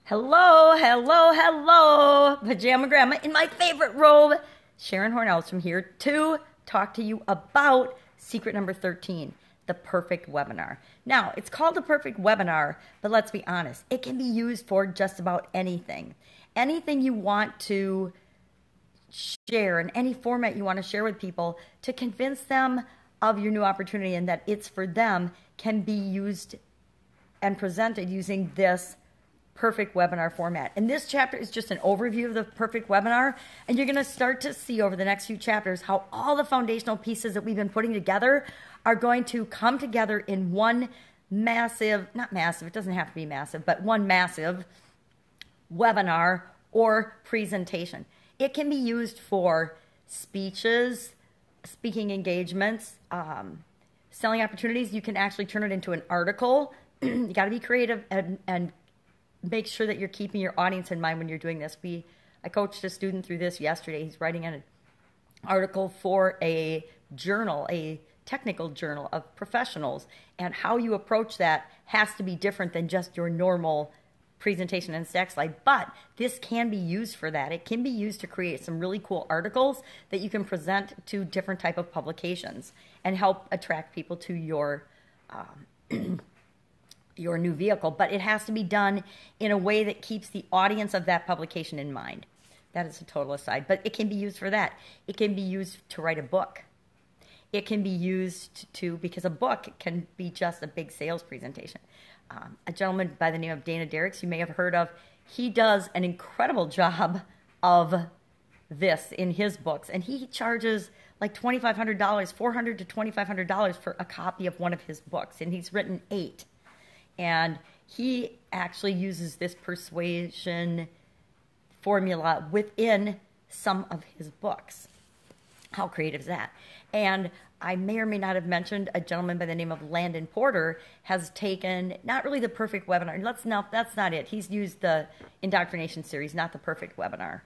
Hello, hello, hello, Pajama Gramma in my favorite robe. Sharon Horne-Ellstrom here to talk to you about secret number 13, the perfect webinar. Now, it's called the perfect webinar, but let's be honest, it can be used for just about anything. Anything you want to share in any format you want to share with people to convince them of your new opportunity and that it's for them can be used and presented using this perfect webinar format. And this chapter is just an overview of the perfect webinar, and you're going to start to see over the next few chapters how all the foundational pieces that we've been putting together are going to come together in one massive, not massive, it doesn't have to be massive, but one massive webinar or presentation. It can be used for speeches, speaking engagements, selling opportunities. You can actually turn it into an article. You got to be creative and make sure that you're keeping your audience in mind when you're doing this. I coached a student through this yesterday. He's writing an article for a journal, a technical journal of professionals, and how you approach that has to be different than just your normal presentation and stack slide. But this can be used for that. It can be used to create some really cool articles that you can present to different type of publications and help attract people to your new vehicle, but it has to be done in a way that keeps the audience of that publication in mind. That is a total aside, but it can be used for that. It can be used to write a book. It can be used to, because a book can be just a big sales presentation. A gentleman by the name of Dana Derricks, you may have heard of, he does an incredible job of this in his books, and he charges like $2,500, $400 to $2,500 for a copy of one of his books, and he's written 8. And he actually uses this persuasion formula within some of his books. How creative is that? And I may or may not have mentioned a gentleman by the name of Landon Porter has taken, not really the perfect webinar. That's not it. He's used the indoctrination series, not the perfect webinar.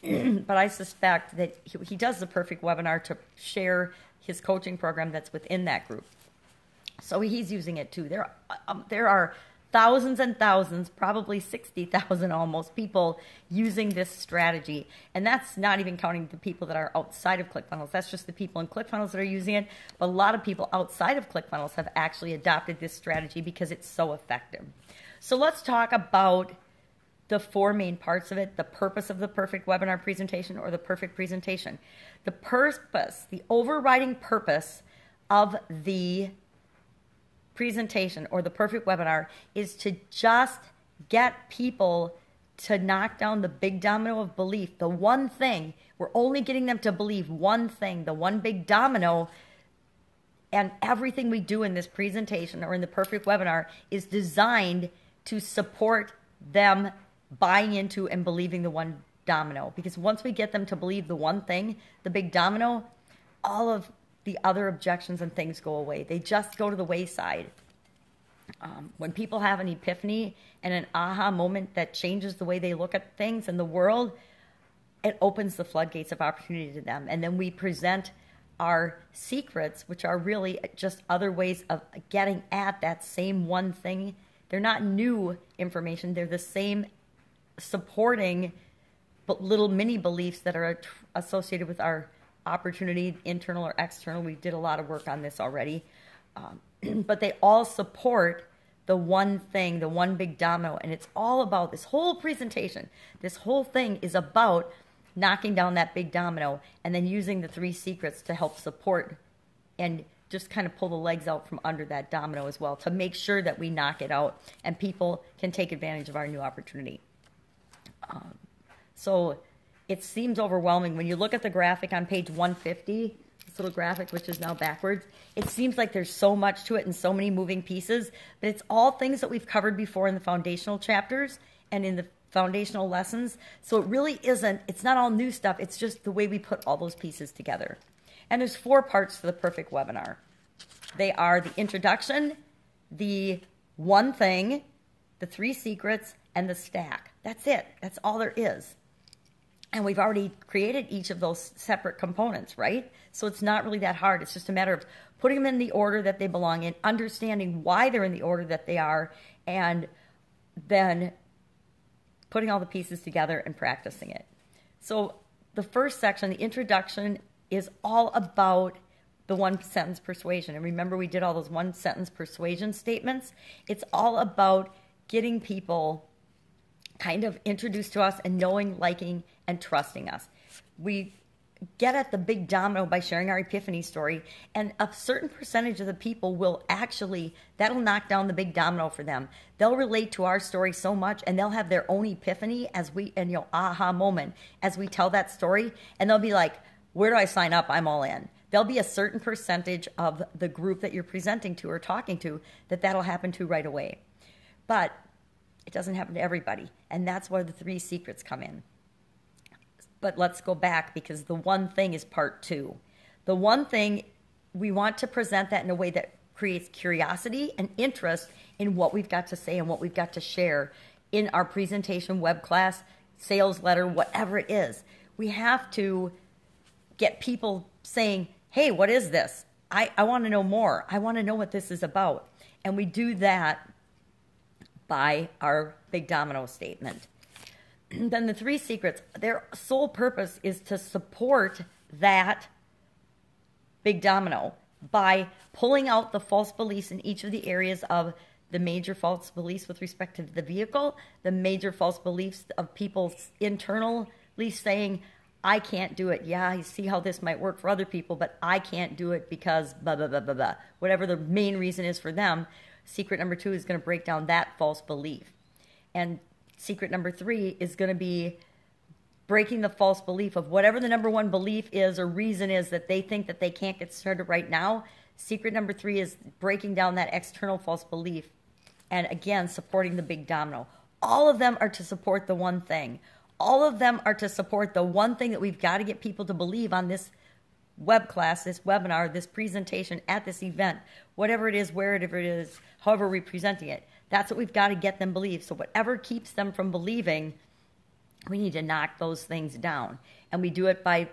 But I suspect that he does the perfect webinar to share his coaching program that's within that group. So he's using it too. There are thousands and thousands, probably 60,000 almost, people using this strategy. And that's not even counting the people that are outside of ClickFunnels. That's just the people in ClickFunnels that are using it. But a lot of people outside of ClickFunnels have actually adopted this strategy because it's so effective. So let's talk about the 4 main parts of it: the purpose of the perfect webinar presentation or the perfect presentation. The purpose, the overriding purpose of the presentation or the perfect webinar is to just get people to knock down the big domino of belief. The one thing, we're only getting them to believe one thing, the one big domino, and everything we do in this presentation or in the perfect webinar is designed to support them buying into and believing the one domino. Because once we get them to believe the one thing, the big domino, all of the other objections and things go away. They just go to the wayside. When people have an epiphany and an aha moment that changes the way they look at things in the world, it opens the floodgates of opportunity to them. And then we present our secrets, which are really just other ways of getting at that same one thing. They're not new information. They're the same supporting but little mini beliefs that are associated with our opportunity, internal or external. We did a lot of work on this already. But they all support the one thing, the one big domino. And it's all about this whole presentation. This whole thing is about knocking down that big domino and then using the 3 secrets to help support and just kind of pull the legs out from under that domino as well to make sure that we knock it out and people can take advantage of our new opportunity. So it seems overwhelming. When you look at the graphic on page 150, this little graphic, which is now backwards, it seems like there's so much to it and so many moving pieces, but it's all things that we've covered before in the foundational chapters and in the foundational lessons. So it really isn't, it's not all new stuff. It's just the way we put all those pieces together. And there's 4 parts to the perfect webinar. They are the introduction, the one thing, the 3 secrets, and the stack. That's it. That's all there is. And we've already created each of those separate components, right? So it's not really that hard. It's just a matter of putting them in the order that they belong in, understanding why they're in the order that they are, and then putting all the pieces together and practicing it. So the first section, the introduction, is all about the one-sentence persuasion. And remember, we did all those one-sentence persuasion statements. It's all about getting people kind of introduced to us and knowing, liking, and trusting us. We get at the big domino by sharing our epiphany story, and a certain percentage of the people will actually, that'll knock down the big domino for them. They'll relate to our story so much, and they'll have their own epiphany aha moment as we tell that story, and they'll be like, where do I sign up? I'm all in. There'll be a certain percentage of the group that you're presenting to or talking to that'll happen to right away. But it doesn't happen to everybody, and that's where the 3 secrets come in. But let's go back, because the one thing is part 2. The one thing, we want to present that in a way that creates curiosity and interest in what we've got to say and what we've got to share in our presentation, web class, sales letter, whatever it is. We have to get people saying, hey, what is this? I want to know more. I want to know what this is about. And we do that by our big domino statement. Then the 3 secrets, their sole purpose is to support that big domino by pulling out the false beliefs in each of the areas of the major false beliefs with respect to the vehicle, the major false beliefs of people internally saying, I can't do it. Yeah, I see how this might work for other people, but I can't do it because blah, blah, blah, blah, blah. Whatever the main reason is for them, secret number 2 is going to break down that false belief. And secret number 3 is going to be breaking the false belief of whatever the number 1 belief is or reason is that they think that they can't get started right now. Secret number 3 is breaking down that external false belief and, again, supporting the big domino. All of them are to support the one thing. All of them are to support the one thing that we've got to get people to believe on this web class, this webinar, this presentation, at this event, whatever it is, wherever it is, however we're presenting it. That's what we've got to get them believe. So whatever keeps them from believing, we need to knock those things down. And we do it by,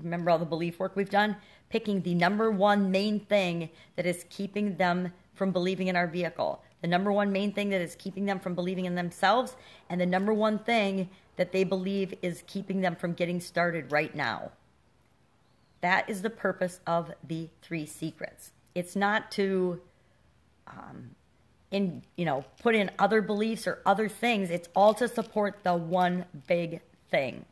remember all the belief work we've done? Picking the number 1 main thing that is keeping them from believing in our vehicle. The number 1 main thing that is keeping them from believing in themselves, and the number 1 thing that they believe is keeping them from getting started right now. That is the purpose of the 3 secrets. It's not to put in other beliefs or other things. It's all to support the one big thing.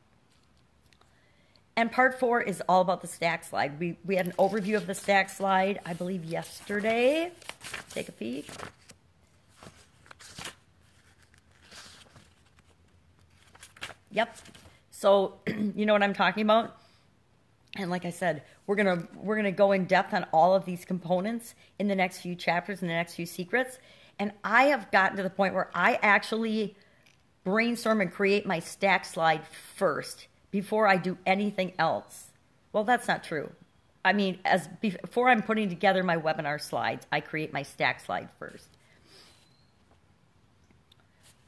And part 4 is all about the stack slide. We had an overview of the stack slide, I believe, yesterday. Take a peek. Yep. So you know what I'm talking about? And like I said, we're gonna go in depth on all of these components in the next few chapters and the next few secrets. And I have gotten to the point where I actually brainstorm and create my stack slide first before I do anything else. Well, that's not true. I mean, before I'm putting together my webinar slides, I create my stack slide first.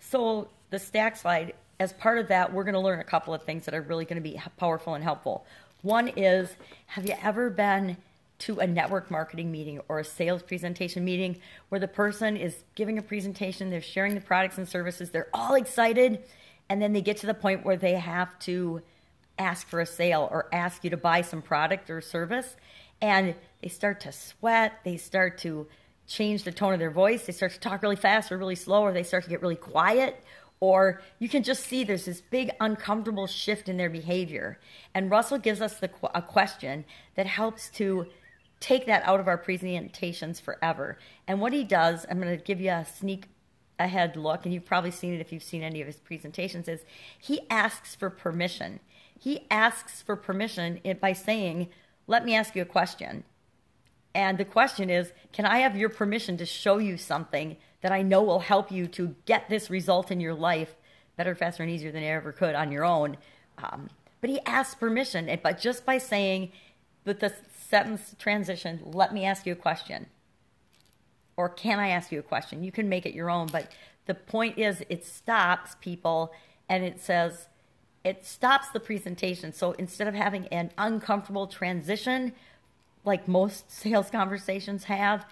So the stack slide, as part of that, we're going to learn a couple of things that are really going to be powerful and helpful. One is, have you ever been to a network marketing meeting or a sales presentation meeting where the person is giving a presentation, they're sharing the products and services, they're all excited, and then they get to the point where they have to ask for a sale or ask you to buy some product or service, and they start to sweat, they start to change the tone of their voice, they start to talk really fast or really slow, or they start to get really quiet, or you can just see there's this big uncomfortable shift in their behavior. And Russell gives us a question that helps to take that out of our presentations forever. And what he does, I'm going to give you a sneak ahead look, and you've probably seen it if you've seen any of his presentations, is he asks for permission. He asks for permission by saying, let me ask you a question. And the question is, can I have your permission to show you something that I know will help you to get this result in your life better, faster, and easier than you ever could on your own? But he asks permission, but just by saying with the sentence transition, let me ask you a question. Or can I ask you a question? You can make it your own, but the point is it stops people and it says, it stops the presentation. So instead of having an uncomfortable transition, like most sales conversations have,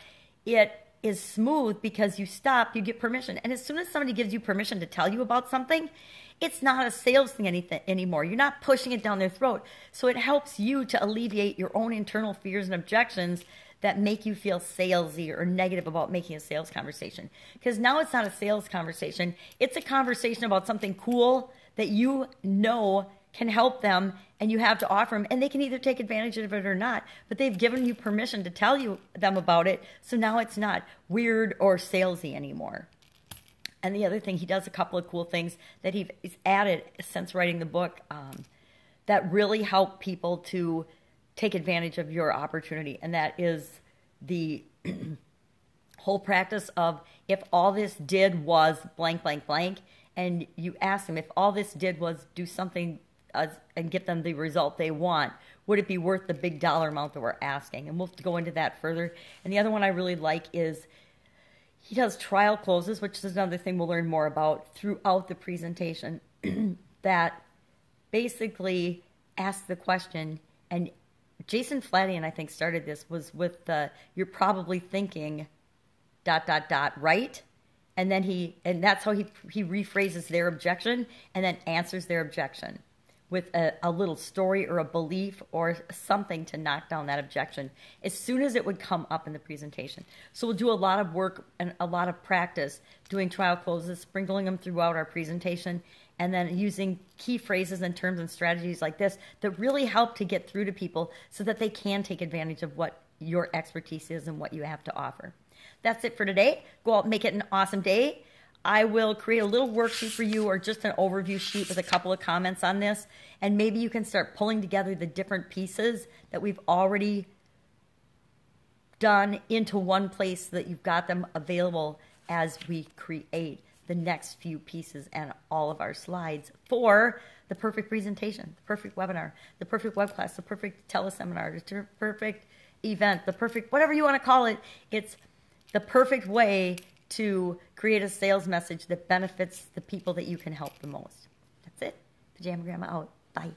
it is smooth because you stop, you get permission. And as soon as somebody gives you permission to tell you about something, it's not a sales thing anymore. You're not pushing it down their throat. So it helps you to alleviate your own internal fears and objections that make you feel salesy or negative about making a sales conversation. Because now it's not a sales conversation. It's a conversation about something cool that you know can help them and you have to offer them. And they can either take advantage of it or not. But they've given you permission to tell them about it. So now it's not weird or salesy anymore. And the other thing, he does a couple of cool things that he's added since writing the book that really help people to take advantage of your opportunity. And that is the whole practice of if all this did was blank, blank, blank, and you ask them if all this did was do something and get them the result they want, would it be worth the big dollar amount that we're asking? And we'll go into that further. And the other one I really like is he does trial closes, which is another thing we'll learn more about throughout the presentation, that basically ask the question, and Jason Flatian, I think, started this, was with the, you're probably thinking ... right? And then that's how he rephrases their objection and then answers their objection with a little story or a belief or something to knock down that objection as soon as it would come up in the presentation. So we'll do a lot of work and a lot of practice doing trial closes, sprinkling them throughout our presentation, and then using key phrases and terms and strategies like this that really help to get through to people so that they can take advantage of what your expertise is and what you have to offer. That's it for today. Go out and make it an awesome day. I will create a little worksheet for you or just an overview sheet with a couple of comments on this. And maybe you can start pulling together the different pieces that we've already done into one place so that you've got them available as we create the next few pieces and all of our slides for the perfect presentation, the perfect webinar, the perfect web class, the perfect teleseminar, the perfect event, the perfect, whatever you want to call it. It's the perfect way to create a sales message that benefits the people that you can help the most. That's it. Pajama Gramma out. Bye.